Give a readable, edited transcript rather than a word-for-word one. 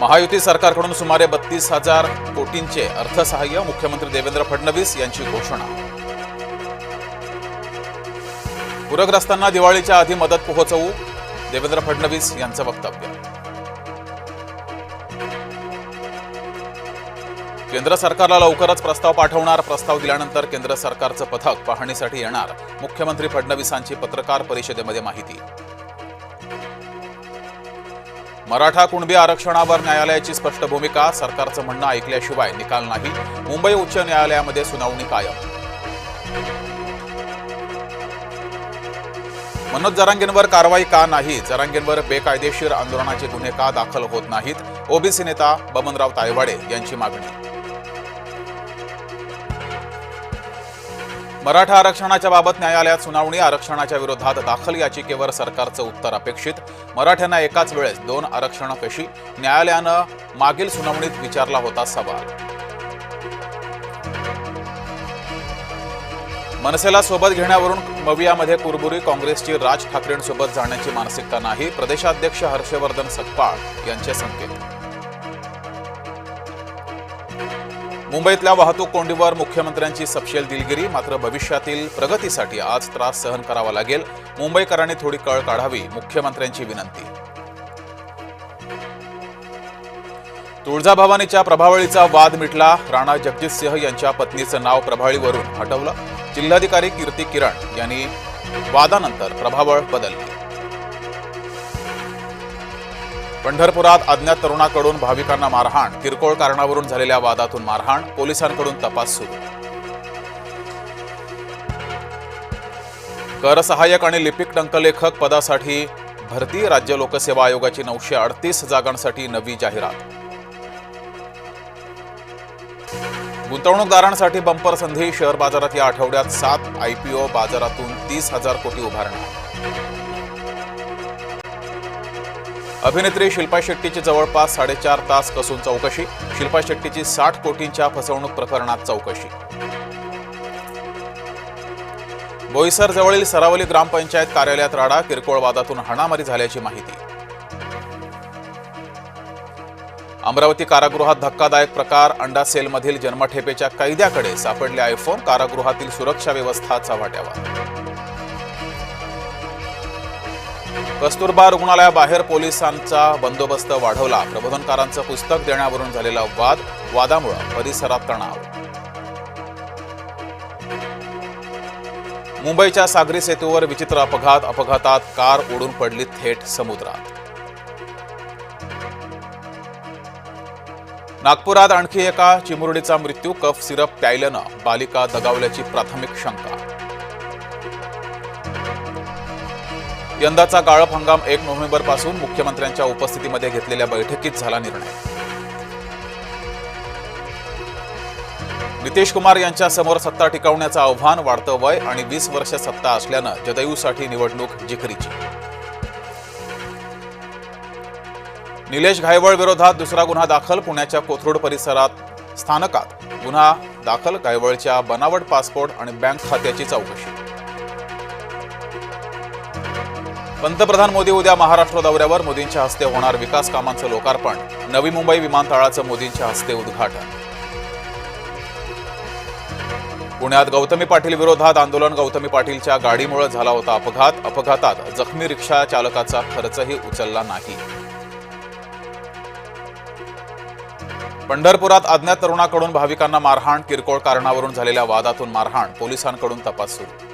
महायुती सरकारकडून सुमारे 32,000 कोटींचे अर्थसहाय्य, मुख्यमंत्री देवेंद्र फडणवीस यांची घोषणा. पूरग्रस्तांना दिवाळीच्या आधी मदत पोहोचवू, देवेंद्र फडणवीस यांचं वक्तव्य. केंद्र सरकारला लवकरच प्रस्ताव पाठवणार, प्रस्ताव दिल्यानंतर केंद्र सरकारचं पथक पाहणीसाठी येणार, मुख्यमंत्री फडणवीसांची पत्रकार परिषदेमध्ये माहिती. मराठा कुणबी आरक्षणावर न्यायालयाची स्पष्ट भूमिका, सरकारचं म्हणणं ऐकल्याशिवाय निकाल नाही, मुंबई उच्च न्यायालयामध्ये सुनावणी कायम. मनोज जरांगेंवर कारवाई का नाही, जरांगेंवर बेकायदेशीर आंदोलनाचे गुन्हे का दाखल होत नाहीत, ओबीसी नेता बबनराव तायवाडे यांची मागणी. मराठा आरक्षणाच्या बाबत न्यायालयात सुनावणी, आरक्षणाच्या विरोधात दाखल याचिकेवर सरकारचं उत्तर अपेक्षित. मराठ्यांना एकाच वेळेस 2 आरक्षणं कशी, न्यायालयानं मागील सुनावणीत विचारला होता सवाल. मनसेला सोबत घेण्यावरून मवियामध्ये कुरबुरी, काँग्रेसची राज ठाकरेंसोबत जाण्याची मानसिकता नाही, प्रदेशाध्यक्ष हर्षवर्धन सकपाळ यांचे संकेत. मुंबईतल्या वाहतूक कोंडीवर मुख्यमंत्र्यांची सपशेल दिलगिरी, मात्र भविष्यातील प्रगतीसाठी आज त्रास सहन करावा लागेल, मुंबईकरांनी थोडी कळ काढावी, मुख्यमंत्र्यांची विनंती. तुळजाभवानीच्या प्रभावळीचा वाद मिटला, राणा जगजितसिंह यांच्या पत्नीचं नाव प्रभावळीवरून हटवलं, जिल्हाधिकारी कीर्ती किरण यांनी वादानंतर प्रभावळ बदलली. पंढरपुरात अज्ञात तरुणाकडून भाविकांना मारहाण, किरकोळ कारणावरून झालेल्या वादातून मारहाण, पोलिसांकडून तपास सुरू. कर सहाय्यक आणि लिपिक टंकलेखक पदासाठी भरती, राज्य लोकसेवा आयोगाची 938 जागांसाठी नवी जाहिरात. गुंतवणूकदारांसाठी बंपर संधी, शेअर बाजारात या आठवड्यात 7 IPO, बाजारातून 30,000 कोटी उभारणार. अभिनेत्री शिल्पा शेट्टीची जवळपास 4.5 तास कसून चौकशी, शिल्पा शेट्टीची 60 कोटींच्या फसवणूक प्रकरणात चौकशी. बोईसर जवळील सरावली ग्रामपंचायत कार्यालयात राडा, किरकोळ वादातून हाणामारी झाल्याची माहिती. अमरावती कारागृहात धक्कादायक प्रकार, अंडा सेलमधील जन्मठेपेच्या कैद्याकडे सापडले आयफोन, कारागृहातील सुरक्षा व्यवस्था चव्हाट्यावर. कस्तुरबा रुग्णालयाबाहेर पोलिसांचा बंदोबस्त वाढवला, प्रबोधनकारांचं पुस्तक देण्यावरून झालेला वाद, वादामुळे परिसरात तणाव. मुंबईच्या सागरी सेतूवर विचित्र अपघात, अपघातात कार उडून पडली थेट समुद्रात. नागपुरात आणखी एका चिमुरडीचा मृत्यू, कफ सिरप प्यायल्यानं बालिका दगावल्याची प्राथमिक शंका. यंदाचा गाळप हंगाम 1 नोव्हेंबरपासून, मुख्यमंत्र्यांच्या उपस्थितीमध्ये घेतलेल्या बैठकीत झाला निर्णय. नितीश कुमार यांच्या समोर सत्ता टिकवण्याचं आव्हान, वाढतं वय आणि 20 वर्ष सत्ता असल्यानं जदयूसाठी निवडणूक जिकरीची. निलेश घायवळ विरोधात दुसरा गुन्हा दाखल, पुण्याच्या कोथरूड परिसरात स्थानकात गुन्हा दाखल, घायवळच्या बनावट पासपोर्ट आणि बँक खात्याची चौकशी. पंतप्रधान मोदी उद्या महाराष्ट्र दौऱ्यावर, मोदींच्या हस्ते होणार विकास कामांचं लोकार्पण, नवी मुंबई विमानतळाचं मोदींच्या हस्ते उद्घाटन. पुण्यात गौतमी पाटील विरोधात आंदोलन, गौतमी पाटीलच्या गाडीमुळे झाला होता अपघात, अपघातात जखमी रिक्षा चालकाचा खर्चही उचलला नाही. पंढरपुरात अज्ञात तरुणाकडून भाविकांना मारहाण, किरकोळ कारणावरून झालेल्या वादातून मारहाण, पोलिसांकडून तपास सुरू.